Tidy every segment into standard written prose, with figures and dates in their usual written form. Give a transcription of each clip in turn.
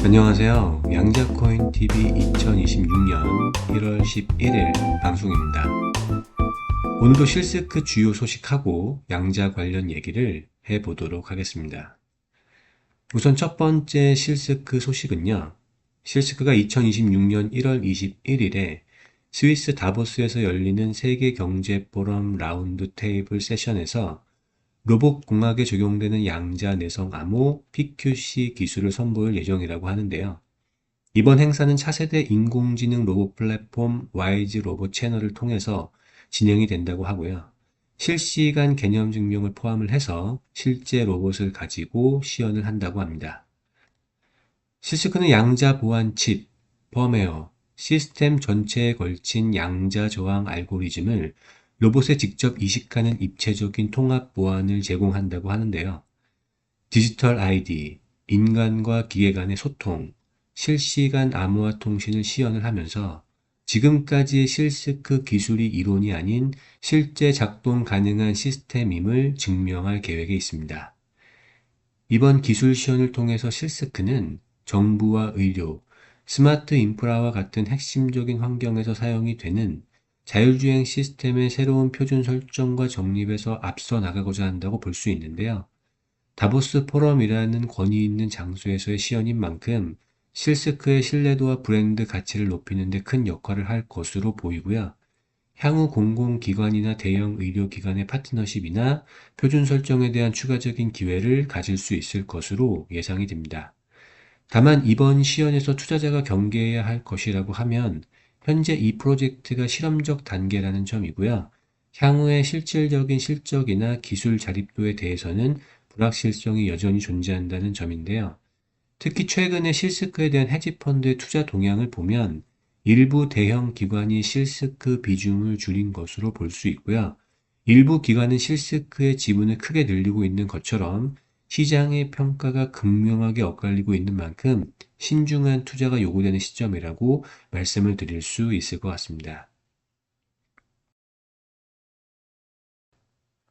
안녕하세요. 양자코인TV 2026년 1월 11일 방송입니다. 오늘도 실스크 주요 소식하고 양자 관련 얘기를 해보도록 하겠습니다. 우선 첫 번째 실스크 소식은요. 실스크가 2026년 1월 21일에 스위스 다보스에서 열리는 세계경제포럼 라운드 테이블 세션에서 로봇공학에 적용되는 양자 내성 암호 PQC 기술을 선보일 예정이라고 하는데요. 이번 행사는 차세대 인공지능 로봇 플랫폼 와이즈 로봇 채널을 통해서 진행이 된다고 하고요. 실시간 개념 증명을 포함을 해서 실제 로봇을 가지고 시연을 한다고 합니다. 실스크는 양자 보안 칩, 펌웨어, 시스템 전체에 걸친 양자 저항 알고리즘을 로봇에 직접 이식하는 입체적인 통합 보안을 제공한다고 하는데요. 디지털 아이디, 인간과 기계 간의 소통, 실시간 암호화 통신을 시연을 하면서 지금까지의 실스크 기술이 이론이 아닌 실제 작동 가능한 시스템임을 증명할 계획에 있습니다. 이번 기술 시연을 통해서 실스크는 정부와 의료, 스마트 인프라와 같은 핵심적인 환경에서 사용이 되는 자율주행 시스템의 새로운 표준 설정과 정립에서 앞서 나가고자 한다고 볼 수 있는데요. 다보스 포럼이라는 권위 있는 장소에서의 시연인 만큼 실스크의 신뢰도와 브랜드 가치를 높이는 데 큰 역할을 할 것으로 보이고요. 향후 공공기관이나 대형 의료기관의 파트너십이나 표준 설정에 대한 추가적인 기회를 가질 수 있을 것으로 예상이 됩니다. 다만 이번 시연에서 투자자가 경계해야 할 것이라고 하면 현재 이 프로젝트가 실험적 단계라는 점이고요. 향후의 실질적인 실적이나 기술 자립도에 대해서는 불확실성이 여전히 존재한다는 점인데요. 특히 최근에 실스크에 대한 헤지펀드의 투자 동향을 보면 일부 대형 기관이 실스크 비중을 줄인 것으로 볼 수 있고요. 일부 기관은 실스크의 지분을 크게 늘리고 있는 것처럼 시장의 평가가 극명하게 엇갈리고 있는 만큼 신중한 투자가 요구되는 시점이라고 말씀을 드릴 수 있을 것 같습니다.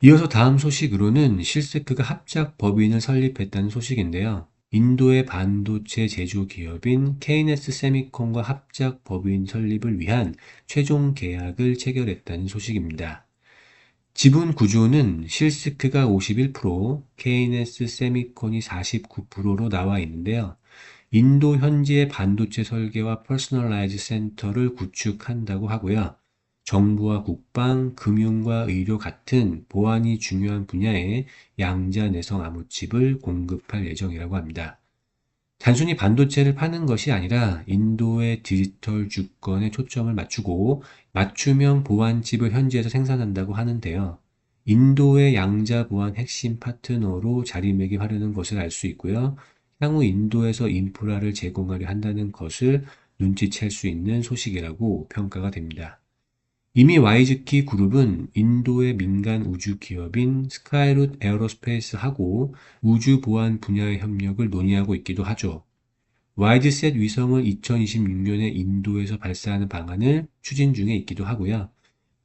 이어서 다음 소식으로는 실스크가 합작 법인을 설립했다는 소식인데요. 인도의 반도체 제조 기업인 KNS 세미콘과 합작 법인 설립을 위한 최종 계약을 체결했다는 소식입니다. 지분 구조는 실스크가 51%, KNS 세미콘이 49%로 나와 있는데요. 인도 현지의 반도체 설계와 퍼스널라이즈 센터를 구축한다고 하고요. 정부와 국방, 금융과 의료 같은 보안이 중요한 분야에 양자 내성 암호칩을 공급할 예정이라고 합니다. 단순히 반도체를 파는 것이 아니라 인도의 디지털 주권에 초점을 맞추고 맞춤형 보안칩을 현지에서 생산한다고 하는데요. 인도의 양자 보안 핵심 파트너로 자리매김하려는 것을 알 수 있고요. 향후 인도에서 인프라를 제공하려 한다는 것을 눈치챌 수 있는 소식이라고 평가가 됩니다. 이미 와이즈키 그룹은 인도의 민간 우주 기업인 스카이룻 에어로스페이스하고 우주 보안 분야의 협력을 논의하고 있기도 하죠. 와이드셋 위성을 2026년에 인도에서 발사하는 방안을 추진 중에 있기도 하고요.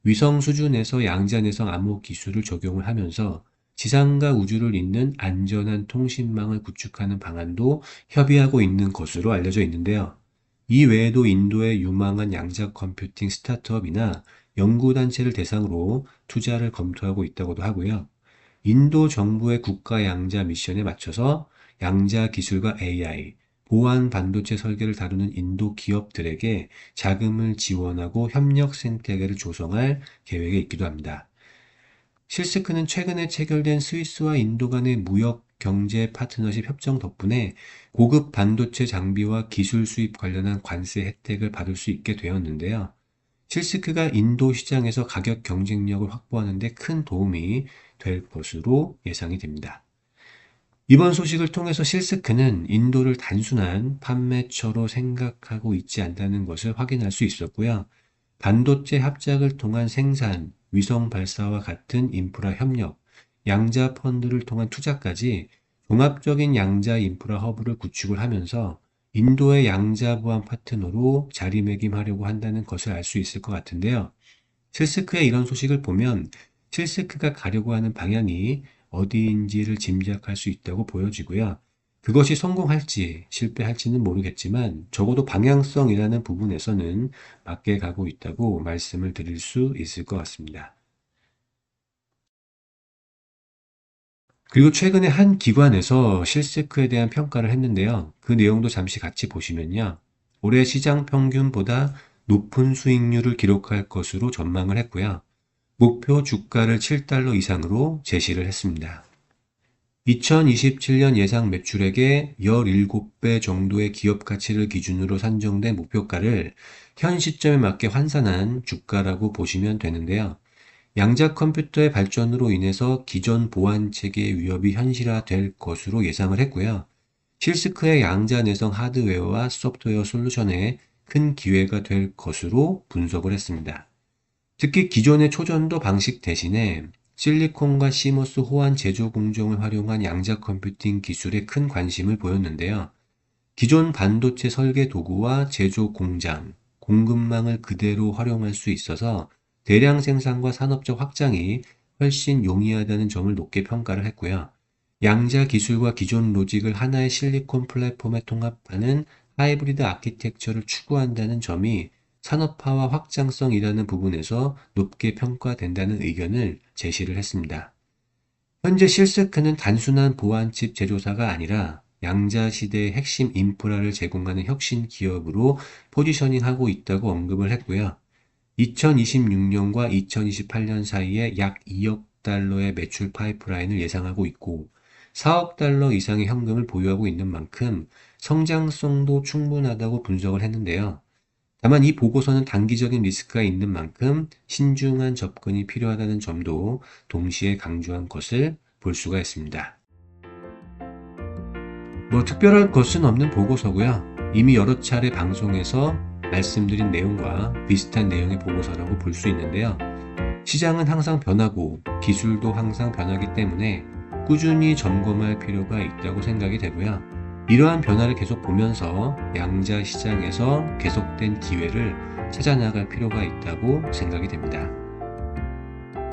위성 수준에서 양자 내성 암호 기술을 적용을 하면서 지상과 우주를 잇는 안전한 통신망을 구축하는 방안도 협의하고 있는 것으로 알려져 있는데요. 이 외에도 인도의 유망한 양자 컴퓨팅 스타트업이나 연구단체를 대상으로 투자를 검토하고 있다고도 하고요. 인도 정부의 국가 양자 미션에 맞춰서 양자 기술과 AI, 보안 반도체 설계를 다루는 인도 기업들에게 자금을 지원하고 협력 생태계를 조성할 계획에 있기도 합니다. 실스크는 최근에 체결된 스위스와 인도 간의 무역 경제 파트너십 협정 덕분에 고급 반도체 장비와 기술 수입 관련한 관세 혜택을 받을 수 있게 되었는데요. 실스크가 인도 시장에서 가격 경쟁력을 확보하는 데 큰 도움이 될 것으로 예상이 됩니다. 이번 소식을 통해서 실스크는 인도를 단순한 판매처로 생각하고 있지 않다는 것을 확인할 수 있었고요. 반도체 합작을 통한 생산, 위성 발사와 같은 인프라 협력, 양자 펀드를 통한 투자까지 종합적인 양자 인프라 허브를 구축을 하면서 인도의 양자 보안 파트너로 자리매김하려고 한다는 것을 알 수 있을 것 같은데요. 실스크의 이런 소식을 보면 실스크가 가려고 하는 방향이 어디인지를 짐작할 수 있다고 보여지고요. 그것이 성공할지 실패할지는 모르겠지만 적어도 방향성이라는 부분에서는 맞게 가고 있다고 말씀을 드릴 수 있을 것 같습니다. 그리고 최근에 한 기관에서 실세크에 대한 평가를 했는데요. 그 내용도 잠시 같이 보시면요. 올해 시장 평균보다 높은 수익률을 기록할 것으로 전망을 했고요. 목표 주가를 7달러 이상으로 제시를 했습니다. 2027년 예상 매출액의 17배 정도의 기업 가치를 기준으로 산정된 목표가를 현 시점에 맞게 환산한 주가라고 보시면 되는데요. 양자 컴퓨터의 발전으로 인해서 기존 보안 체계의 위협이 현실화될 것으로 예상을 했고요. 실스크의 양자 내성 하드웨어와 소프트웨어 솔루션에 큰 기회가 될 것으로 분석을 했습니다. 특히 기존의 초전도 방식 대신에 실리콘과 시모스 호환 제조 공정을 활용한 양자 컴퓨팅 기술에 큰 관심을 보였는데요. 기존 반도체 설계 도구와 제조 공장, 공급망을 그대로 활용할 수 있어서 대량 생산과 산업적 확장이 훨씬 용이하다는 점을 높게 평가를 했고요. 양자 기술과 기존 로직을 하나의 실리콘 플랫폼에 통합하는 하이브리드 아키텍처를 추구한다는 점이 산업화와 확장성이라는 부분에서 높게 평가된다는 의견을 제시를 했습니다. 현재 실세크는 단순한 보안칩 제조사가 아니라 양자 시대의 핵심 인프라를 제공하는 혁신 기업으로 포지셔닝하고 있다고 언급을 했고요. 2026년과 2028년 사이에 약 2억 달러의 매출 파이프라인을 예상하고 있고 4억 달러 이상의 현금을 보유하고 있는 만큼 성장성도 충분하다고 분석을 했는데요. 다만 이 보고서는 단기적인 리스크가 있는 만큼 신중한 접근이 필요하다는 점도 동시에 강조한 것을 볼 수가 있습니다. 특별할 것은 없는 보고서고요. 이미 여러 차례 방송에서 말씀드린 내용과 비슷한 내용의 보고서라고 볼 수 있는데요. 시장은 항상 변하고 기술도 항상 변하기 때문에 꾸준히 점검할 필요가 있다고 생각이 되고요. 이러한 변화를 계속 보면서 양자 시장에서 계속된 기회를 찾아나갈 필요가 있다고 생각이 됩니다.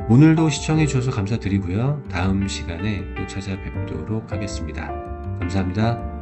오늘도 시청해 주셔서 감사드리고요. 다음 시간에 또 찾아뵙도록 하겠습니다. 감사합니다.